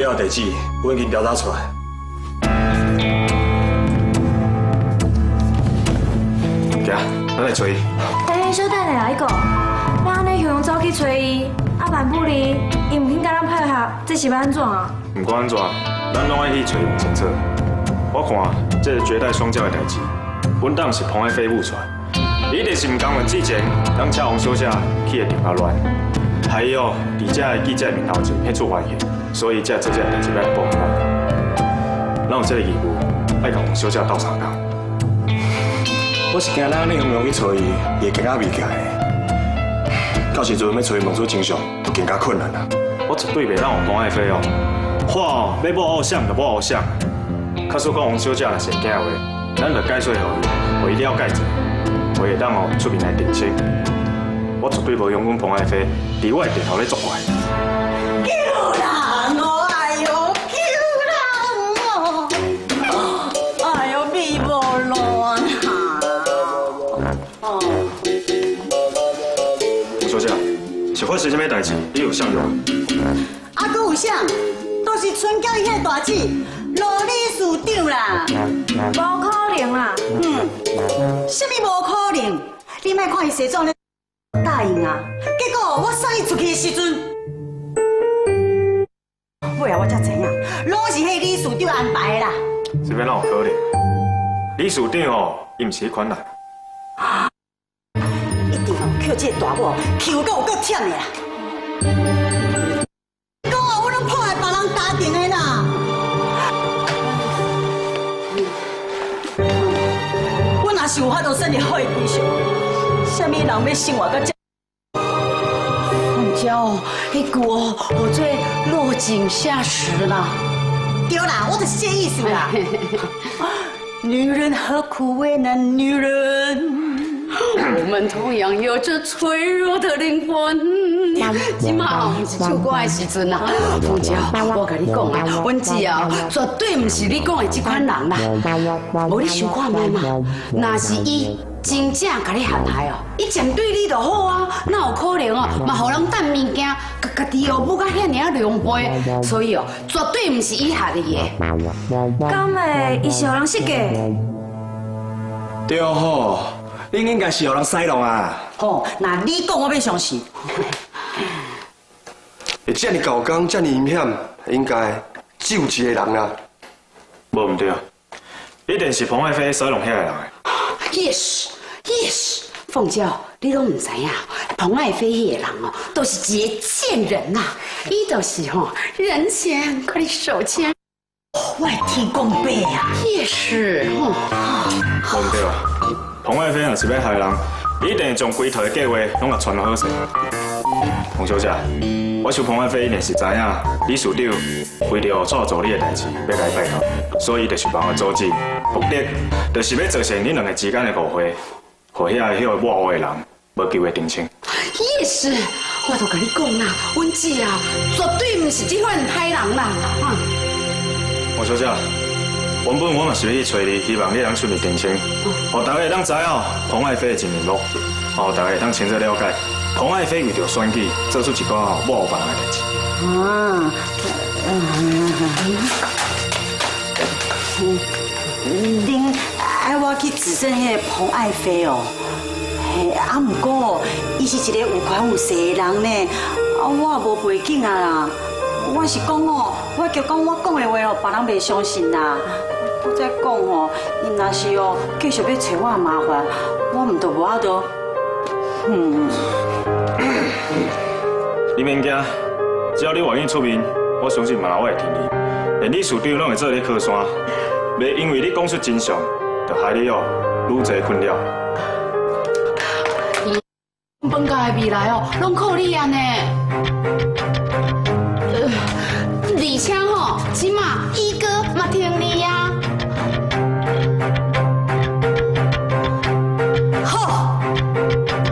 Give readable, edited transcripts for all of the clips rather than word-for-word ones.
了地址，我已经调查出来。行，咱来找伊。哎，小等下，阿姨讲，咱安尼向走去找伊，啊万不哩，伊唔肯甲咱配合，这是要安怎啊？唔管安怎，咱拢爱去找用清楚。我看这绝代双骄的代志，本当是彭爱飞误传，一定是唔甘愿之前让车王小姐去的地方乱，还有伫这的记者面头前迄出歪言，所以才做这代志要曝光。咱有这个义务，爱甲王小姐斗相共。我是惊咱你用去找伊，会更加未起来。到时阵要找伊问出真相，就更加困难啦。我绝对袂让有彭爱飞哦，话哦要摸偶像就摸偶像。假使讲王小姐若是假话，咱就解说互伊了解者，会当哦出面来澄清。我绝对无用阮彭爱飞伫我的地头咧作怪。救人哦！哎呦，救人哦！哎呦，美无乱哦。王小姐，是发生什么代志？你有相用？啊，搁有啥？都是村教迄个大姐罗理事长啦。无可能啦！什么无可能？你莫看伊西装咧答应啊，结果我送伊出去的时阵，尾啊我才知影，拢是迄理事长安排的啦。这边哪有可能？理事长哦，伊唔是迄款人。一定哦，叫这个大某求到有够忝的啦。讲哦，我拢破坏别人家庭的啦。我若是有法度选择好伊对象，什么人要生活到这？凤娇，迄句哦，我最落井下石啦。对啦，我就是这意思啦。女人何苦为难女人？我们同样有着脆弱的灵魂。今嘛不是唱歌的时阵啊，凤娇，我跟你讲啊，阮姐啊，绝对不是你讲的这款人啦。无你想看卖嘛，若是伊真正甲你陷害哦，伊针对你就好啊，哪有可能哦，嘛互人等物件，家己又不甲遐尔狼狽，所以哦，绝对不是伊害你的。敢会伊是互人设计？对吼，你应该是互人塞弄啊。吼，那你讲我要相信。会这么高工，这么阴险，应该只有一个人啦。无唔对，一定是彭爱飞塞弄遐个人的。Yes，凤娇，你拢唔知影，彭爱飞迄个人哦，都是一个贱人呐，伊就是吼人前跟你手牵。我的天公伯啊！也是吼。无唔对啊，彭爱飞若是要害人，一定会将规套的计划拢甲传落好势。洪小姐，我想彭爱飞一定是知影理事长为着创造你的代志要甲伊拜托，所以就是帮我阻止，目的就是要造成恁两个之间的误会，互遐个抹黑的人无机会澄清。也是，我都跟你讲啦，阮姐啊，绝对唔是这款歹人啦。洪小姐，原本我嘛是要去找你，希望你能出面澄清，互大家会当知影彭爱飞的真面目，互大家会当清楚了解。彭爱飞为着选举，做出一个冒犯人的代志。恁爱我去指证迄个彭爱妃哦，啊，不过伊是一个有权有势的人呢，啊，我也无背景啊啦。我是讲哦，我就讲我讲的话哦，别人袂相信啦。我再讲哦，伊若是哦继续要找我麻烦，我唔就无法度。你免惊，只要你愿意出面，我相信嘛，我会听你。连理事长拢会做你靠山，袂因为你讲出真相，就害你哦愈侪困扰。本家的未来哦，拢靠你啊呢。而且吼，起码一哥嘛听你呀。好，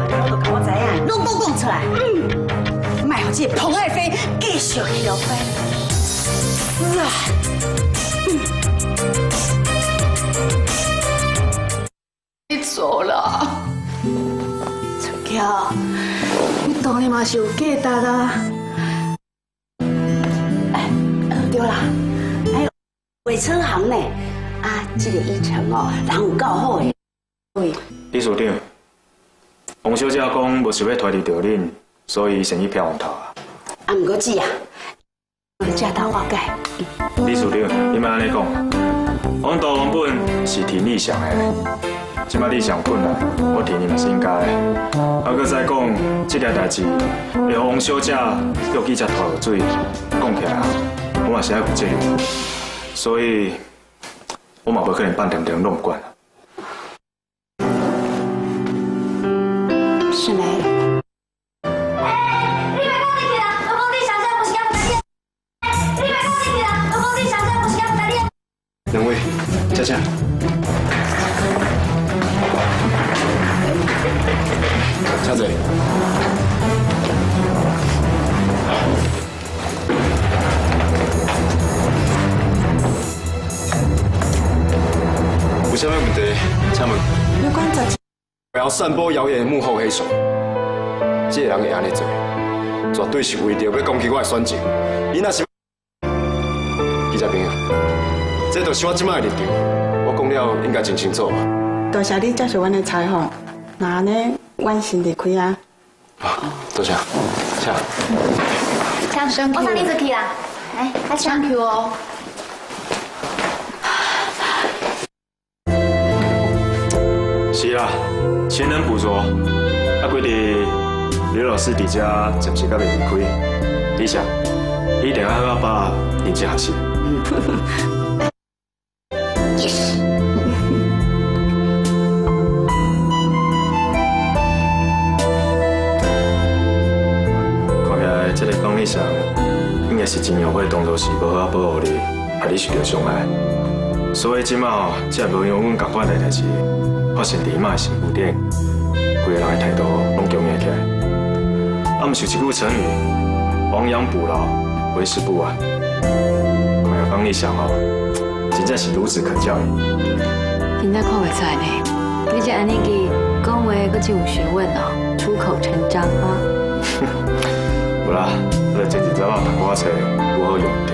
我都甲我知影，拢都讲出来。莫互这彭爱妃继续摇摆。是啊。你错了，春娇，你当然嘛是有价值啊。对啦，车行呢。啊，这个医生哦，人有够好的。对。李署长，王小姐讲无想要拖你着恁，所以先去漂红头啊。啊，唔过姊啊，这头我改。李署长，你莫安尼讲啊！阮大原本是挺理想的，即摆理想困难，我挺你嘛是应该的。啊，搁再讲，这件代志会让王小姐约记者拖落水，讲起来啊，我嘛是爱负责任，所以我嘛无可能半点点拢唔管啊。是没。两位，佳佳。车子。有啥物问题？请问。有关在。不要散播谣言的幕后黑手。这个人会安尼做，绝对是为着要攻击我的选情。伊若是记者朋友，这就是我即摆的立场。我讲了应该真清楚吧？多谢你接受阮的采访，那安尼阮先离开啊。好，多谢，谢。我送你出去啦。哎，Thank you 哦。是啦，前人捕捉，啊，规日刘老师伫遮暂时甲袂离开。李想，一定要好好把认真学习。Yes。看起来这个讲理上，应该是真后悔当初是无好保护你，害你受到伤害。所以即马哦，才无用阮共款的代志发生伫伊妈的身躯顶，规个人的态度拢强硬起来。啊，毋是一句成语，亡羊补牢，为时不晚。看来讲理上哦，真正是孺子可教也。真正看袂出来呢，你这安尼记讲话阁真有学问哦，出口成章啊。有啦，这前一阵仔读我册，有好用着。